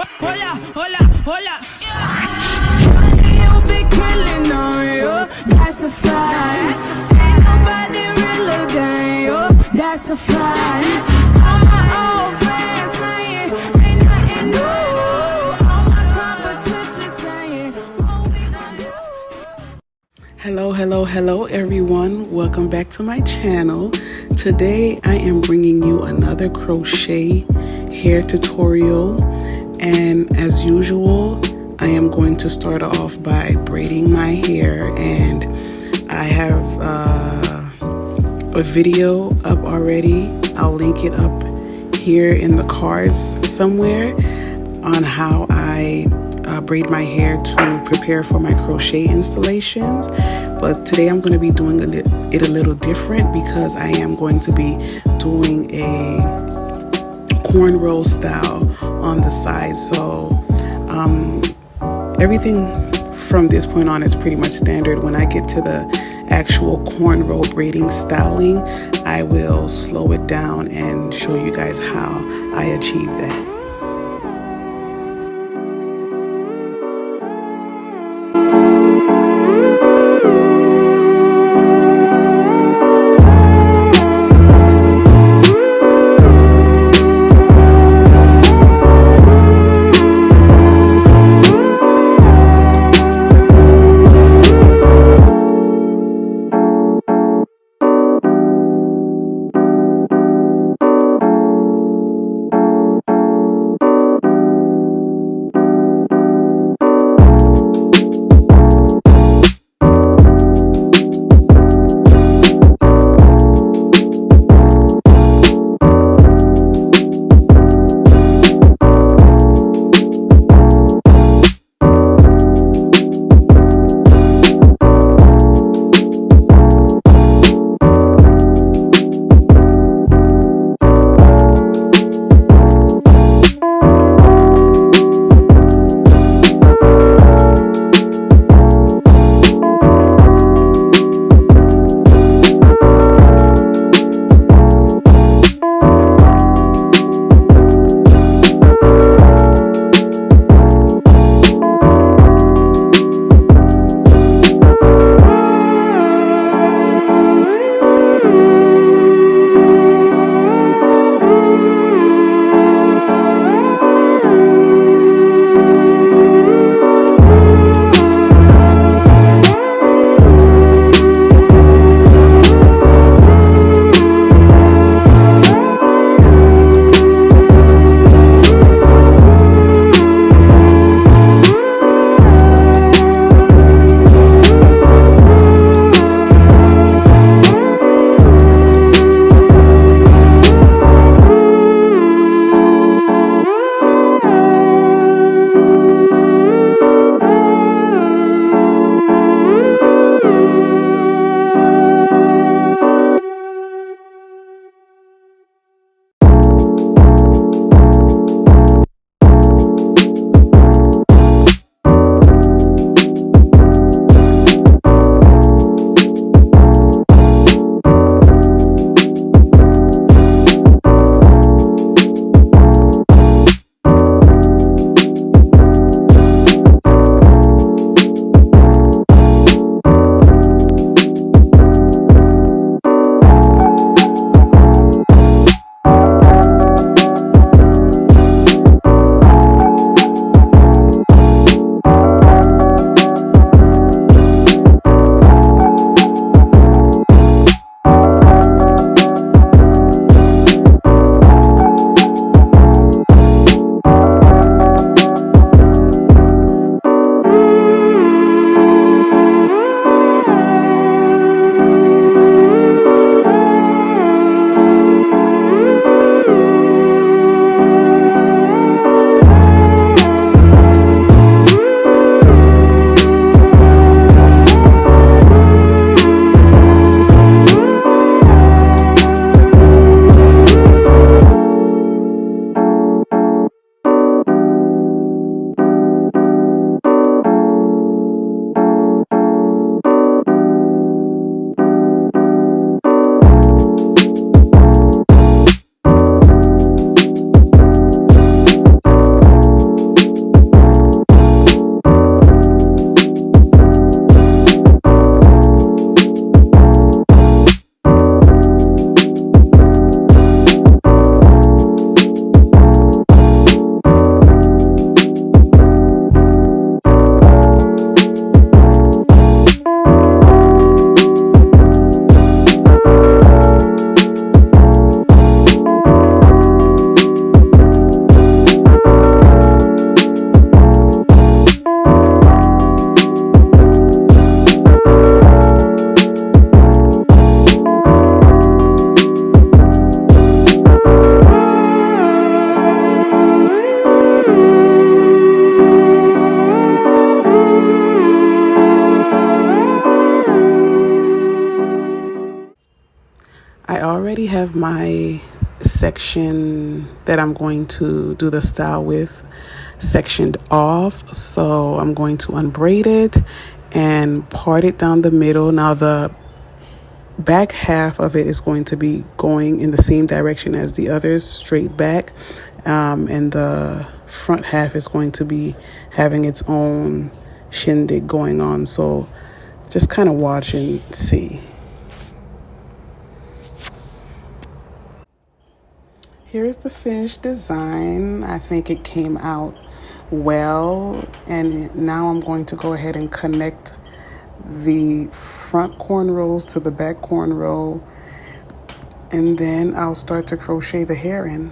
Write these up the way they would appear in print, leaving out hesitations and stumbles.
hola, hola, hola. You be killing on you, that's a fact. Ain't nobody realer than you, that's a fact. All my old friends saying ain't nothing new. All my competition saying what we gon' do. Hello everyone, welcome back to my channel. Today I am bringing you another crochet hair tutorial, and as usual I am going to start off by braiding my hair, and I have a video up already. I'll link it up here in the cards somewhere on how I braid my hair to prepare for my crochet installations. But today I'm going to be doing it a little different because I am going to be doing a cornrow style on the side. So everything from this point on is pretty much standard. When I get to the actual cornrow braiding styling, I will slow it down and show you guys how I achieve that. my section that I'm going to do the style with sectioned off, so I'm going to unbraid it and part it down the middle. Now the back half of it is going to be going in the same direction as the others, straight back, and the front half is going to be having its own shindig going on. So just kind of watch and see. Here's the finished design. I think it came out well, and now I'm going to go ahead and connect the front cornrows to the back cornrow, and then I'll start to crochet the hair in.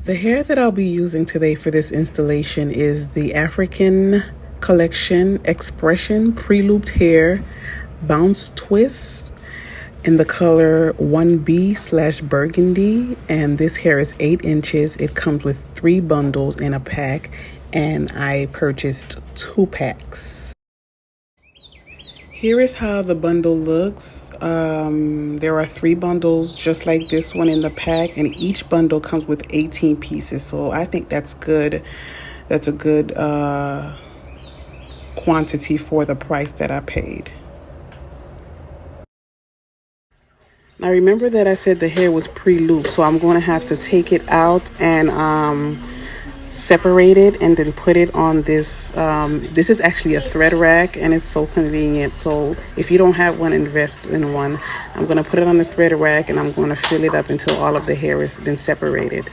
The hair that I'll be using today for this installation is the African Collection X-Pression pre-looped hair bounce twist in the color 1B/burgundy, and this hair is 8 inches. It comes with 3 bundles in a pack, and I purchased 2 packs. Here is how the bundle looks. There are 3 bundles just like this one in the pack, and each bundle comes with 18 pieces. So I think that's good. That's a good quantity for the price that I paid. Now remember that I said the hair was pre-looped, so I'm going to have to take it out and separate it and then put it on this. This is actually a thread rack, and it's so convenient. So if you don't have one, invest in one. I'm going to put it on the thread rack, and I'm going to fill it up until all of the hair has been separated.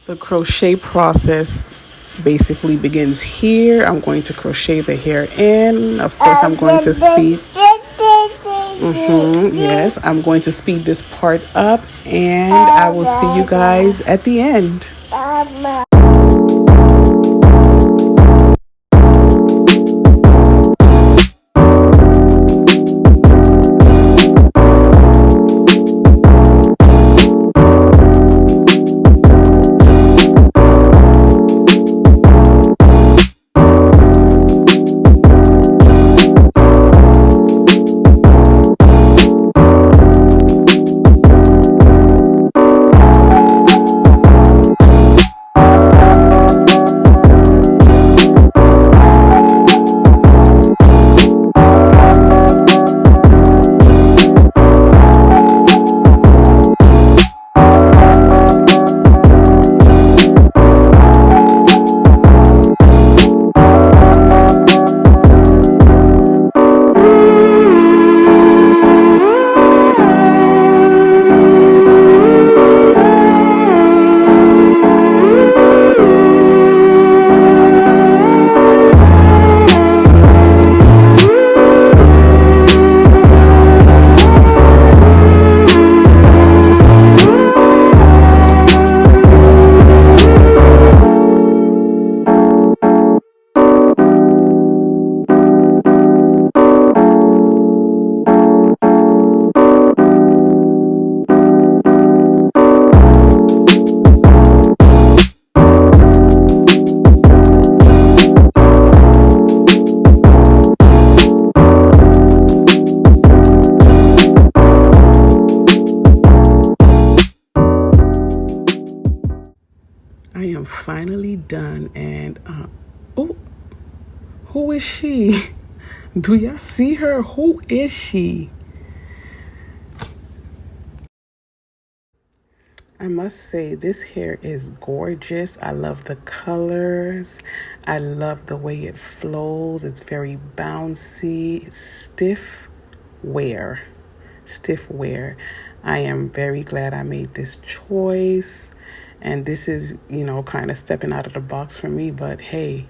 The crochet process basically begins here. I'm going to crochet the hair in. Of course, I'm going to speed. Yes, I'm going to speed this part up, and I will see you guys at the end. I am finally done, and oh, who is she? Do y'all see her? Who is she? I must say, this hair is gorgeous. I love the colors. I love the way it flows. It's very bouncy. It's stiff wear. Stiff wear. I am very glad I made this choice. And this is, you know, kind of stepping out of the box for me. But hey,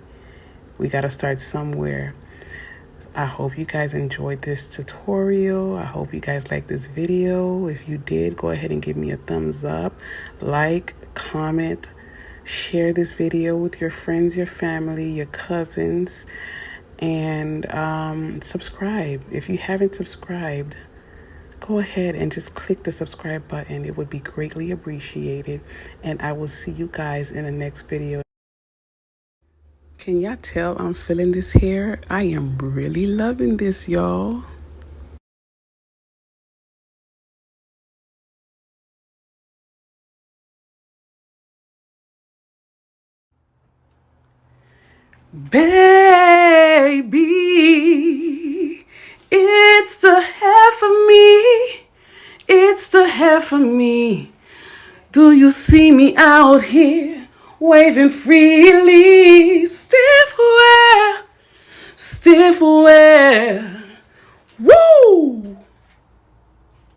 we got to start somewhere. I hope you guys enjoyed this tutorial. I hope you guys liked this video. If you did, go ahead and give me a thumbs up, like, comment, share this video with your friends, your family, your cousins, and subscribe. If you haven't subscribed, go ahead and just click the subscribe button. It would be greatly appreciated. And I will see you guys in the next video. Can y'all tell I'm feeling this hair? I am really loving this, y'all. Baby, it's the hair for me. It's the hair for me. Do you see me out here waving freely? Stiff wear, stiff wear. Woo!